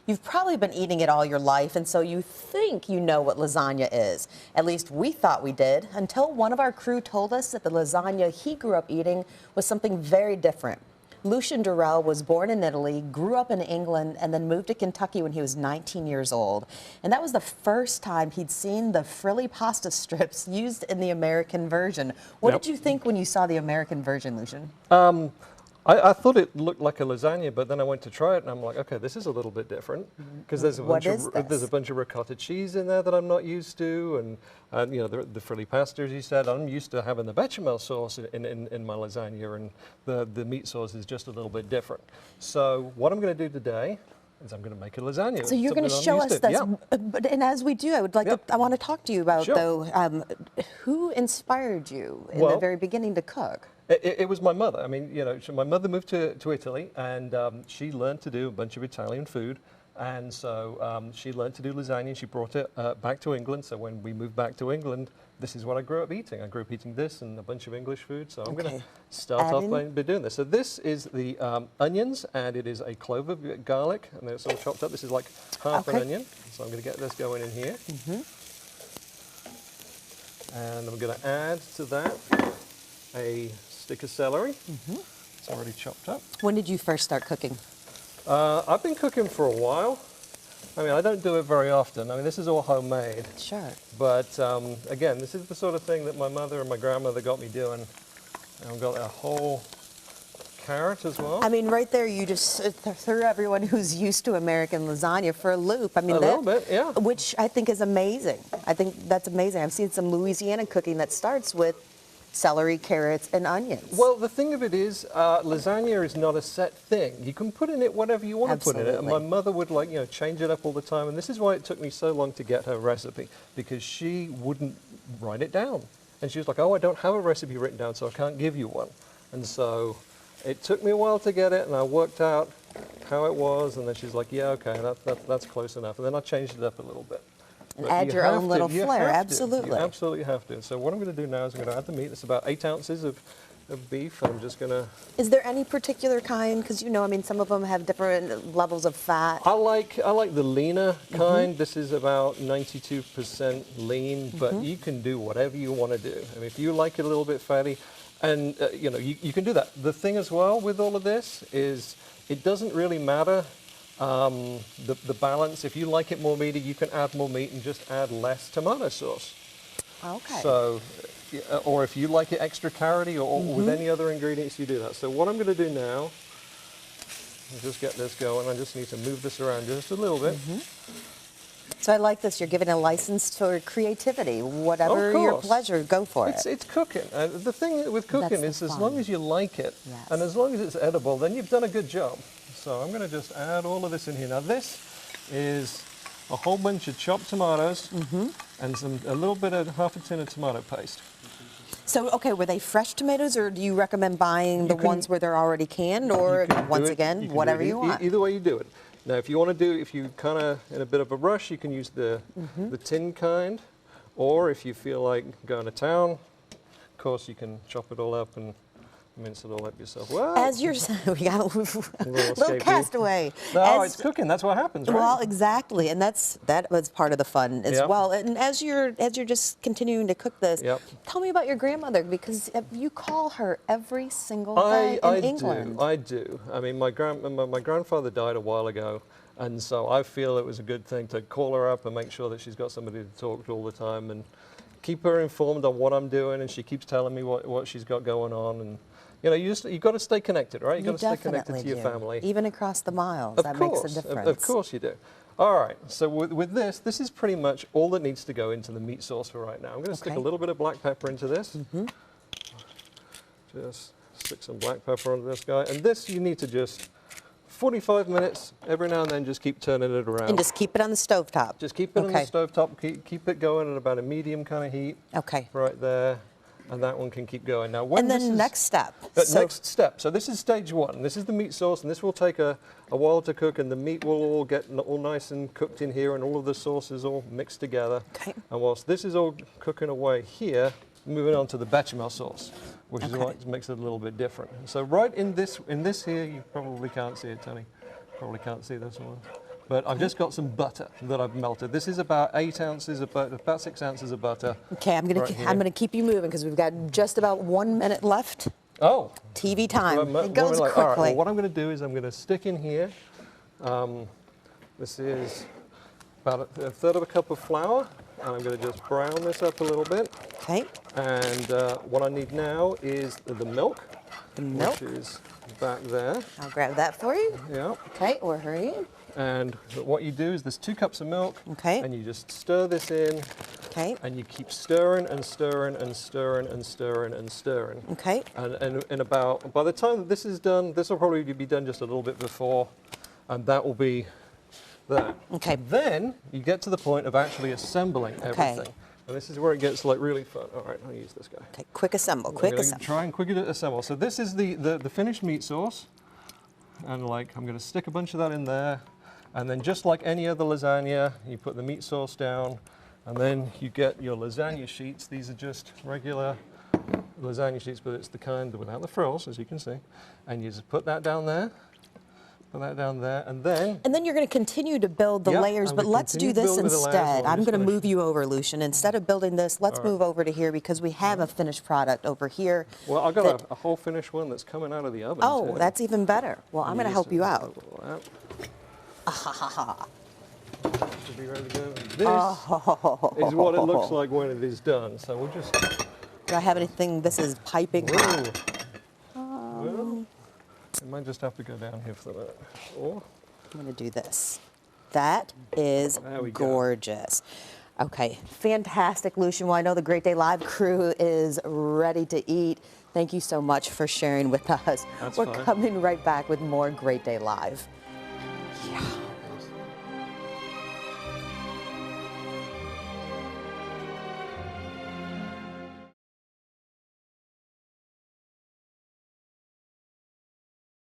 You've probably been eating it all your life, and so you think you know what lasagna is. At least we thought we did, until one of our crew told us that the lasagna he grew up eating was something very different. Luchian Deurell was born in Italy, grew up in England, and then moved to Kentucky when he was 19 years old. And that was the first time he'd seen the frilly pasta strips used in the American version. What did you think when you saw the American version, Luchian? I thought it looked like a lasagna, but then I went to try it and I'm like, okay, this is a little bit different because there's a bunch of ricotta cheese in there that I'm not used to, and you know the frilly pasta, as you said. I'm used to having the bechamel sauce in my lasagna, and the meat sauce is just a little bit different. So what I'm going to do today is I'm going to make a lasagna. So you're going to show us this, and as we do, I would like I want to talk to you about though who inspired you in the very beginning to cook. It was my mother. I mean, you know, my mother moved to Italy, and she learned to do a bunch of Italian food. And so she learned to do lasagna, and she brought it back to England. So when we moved back to England, this is what I grew up eating. I grew up eating this and a bunch of English food. So I'm going to start off by doing this. So this is the onions, and it is a clove of garlic, and it's all chopped up. This is like half an onion. So I'm going to get this going in here. And I'm going to add to that a stick of celery. It's already chopped up. When did you first start cooking? I've been cooking for a while. I mean, I don't do it very often. I mean, this is all homemade. Sure. But again, this is the sort of thing that my mother and my grandmother got me doing. And I've got a whole carrot as well. I mean, right there, you just threw everyone who's used to American lasagna for a loop. I mean, a little bit, yeah. Which I think is amazing. I think that's amazing. I've seen some Louisiana cooking that starts with celery, carrots, and onions. Well, the thing of it is, lasagna is not a set thing. You can put in it whatever you want to put in it. And my mother would change it up all the time. And this is why it took me so long to get her recipe, because she wouldn't write it down. And she was like, oh, I don't have a recipe written down, so I can't give you one. And so it took me a while to get it, and I worked out how it was. And then she's like, yeah, okay, that's close enough. And then I changed it up a little bit. And add your own little flair, absolutely. You absolutely have to. So what I'm going to do now is I'm going to add the meat. It's about 8 ounces of beef. I'm just going to... Is there any particular kind? Because, you know, I mean, some of them have different levels of fat. I like the leaner kind. This is about 92% lean, but you can do whatever you want to do. I mean, if you like it a little bit fatty, and, you know, you can do that. The thing as well with all of this is it doesn't really matter the balance. If you like it more meaty, you can add more meat and just add less tomato sauce. Okay. So, or if you like it extra carroty or with any other ingredients, you do that. So what I'm going to do now is just get this going. I just need to move this around just a little bit. So I like this. You're giving a license to creativity. Whatever your pleasure, go for it. It's cooking. The thing with cooking is as long as you like it and as long as it's edible, then you've done a good job. So I'm going to just add all of this in here. Now this is a whole bunch of chopped tomatoes and a little bit of half a tin of tomato paste. So, okay, were they fresh tomatoes, or do you recommend buying the ones where they're already canned, or once again, whatever you want? Either way you do it. Now, if you want to do, if you kind of in a bit of a rush, you can use the tin kind, or if you feel like going to town, of course, you can chop it all up and mince it all up yourself. Whoa. As you're, we got a little castaway. No, it's cooking. That's what happens, right? Well, exactly, and that was part of the fun as well. And as you're just continuing to cook this, tell me about your grandmother, because you call her every single day in England. I do. I mean, my grandfather died a while ago, and so I feel it was a good thing to call her up and make sure that she's got somebody to talk to all the time and keep her informed on what I'm doing, and she keeps telling me what she's got going on. And you know, you've got to stay connected, right? You've got to stay connected to your family. Even across the miles, that makes a difference. Of course you do. All right, so with this is pretty much all that needs to go into the meat sauce for right now. I'm going to stick a little bit of black pepper into this. Just stick some black pepper onto this guy. And this you need to just 45 minutes, every now and then just keep turning it around. And just keep it on the stovetop. Just keep it on the stovetop, keep it going at about a medium kind of heat. Okay. Right there. And that one can keep going. Now, next step. Next step. So this is stage one. This is the meat sauce, and this will take a while to cook, and the meat will all get all nice and cooked in here, and all of the sauces all mixed together. Okay. And whilst this is all cooking away here, moving on to the bechamel sauce, which is what makes it a little bit different. So right in this here, you probably can't see it, Tony. Probably can't see this one. But I've just got some butter that I've melted. This is about 8 ounces of butter, about 6 ounces of butter. Okay, I'm gonna keep you moving because we've got just about 1 minute left. Oh. TV time. Well, It goes like, quickly. all right, well, what I'm going to do is I'm going to stick in here. This is about a third of a cup of flour, and I'm going to just brown this up a little bit. Okay. And what I need now is the milk. The milk. Which is back there. I'll grab that for you. Yeah. Okay, we're hurrying. And what you do is there's 2 cups of milk. Okay. And you just stir this in. Okay. And you keep stirring and stirring and stirring and stirring and stirring. Okay. And about, by the time that this is done, this will probably be done just a little bit before, and that will be there. Okay. Then you get to the point of actually assembling everything. Okay. And this is where it gets like really fun. All right, I'll use this guy. Okay, quick assemble, I'm quick gonna assemble. Try and quickly assemble. So this is the finished meat sauce. And like, I'm gonna stick a bunch of that in there. And then just like any other lasagna, you put the meat sauce down, and then you get your lasagna sheets. These are just regular lasagna sheets, but it's the kind without the frills, as you can see. And you just put that down there, put that down there, and then... And then you're going to continue to build the layers, but let's do this instead. I'm going to move you over, Lucian. Instead of building this, let's move over to here because we have a finished product over here. Well, I've got a whole finished one that's coming out of the oven. Oh, too. that's even better. Well, I'm going to help you out. Should be ready to go. This is what it looks like when it is done. So we'll just... Do I have anything? This is piping hot. Well, it might just have to go down here for that. Or I'm going to do this. That is gorgeous. Okay, fantastic, Lucian. Well, I know the Great Day Live crew is ready to eat. Thank you so much for sharing with us. That's We're fine. coming right back with more Great Day Live.